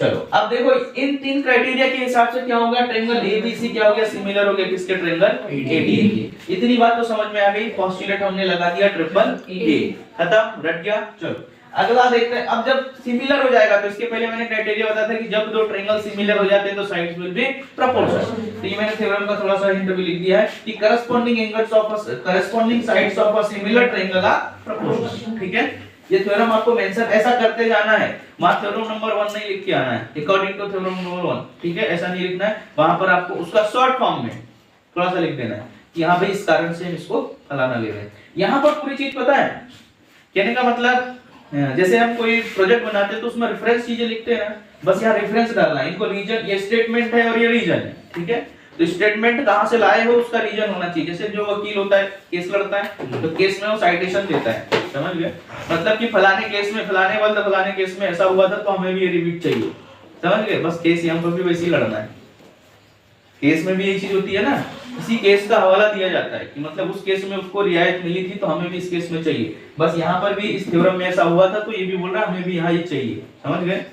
चलो अब देखो इन तीन क्राइटेरिया के हिसाब से क्या होगा, ट्रायंगल एबीसी क्या हो गया, सिमिलर हो गया किसके, ट्रायंगल एडीए के। इतनी बात तो समझ में आ गई, पोस्टुलेट हमने लगा दिया ट्रिपल ए, खत्म, रट गया। चलो अगला देखते हैं। अब जब सिमिलर हो जाएगा तो इसके पहले मैंने क्राइटेरिया बताया था कि जब दो ट्रायंगल सिमिलर हो जाते हैं तो साइड्स विल बी प्रोपोर्शनल। तो ये मैंने थ्योरम का थोड़ा सा हिंट भी लिख दिया है कि corresponding angles of corresponding sides of a similar triangle are proportional. ठीक है, ये थ्योरम आपको मेंशन ऐसा करते जाना है, वहां थ्योरम नंबर 1 नहीं लिख के आना है अकॉर्डिंग टू थ्योरम नंबर 1। ठीक है, ऐसा नहीं लिखना है, वहां पर आपको उसका शॉर्ट फॉर्म में थोड़ा सा लिख देना है कि यहां पे इस कारण से हम इसको फलाना ले रहे हैं। यहां पर पूरी चीज पता है, कहने का मतलब जैसे हम कोई प्रोजेक्ट बनाते हैं तो उसमें रेफरेंस चीजें लिखते हैं ना, बस यहाँ रेफरेंस डालना है। इनको रीजन, ये स्टेटमेंट है और ये रीजन है। ठीक है, तो स्टेटमेंट कहां से लाए हो उसका रीजन होना चाहिए। जैसे जो वकील होता है केस लड़ता है तो केस में वो साइटेशन देता है, समझ गए, मतलब कि फलाने केस में फलाने वाला फलाने केस में ऐसा हुआ था तो हमें भी ये रिपीट चाहिए, समझ गए। बस केस यहाँ पर भी वैसे ही लड़ना है, केस में भी यही चीज होती है ना, इसी केस का हवाला दिया जाता है कि मतलब उस केस में उसको रियायत मिली थी तो हमें भी इस केस में चाहिए। बस यहाँ पर भी इस थ्योरम में ऐसा हुआ था तो ये भी बोल रहा है हमें भी यहाँ ये चाहिए, समझ गए।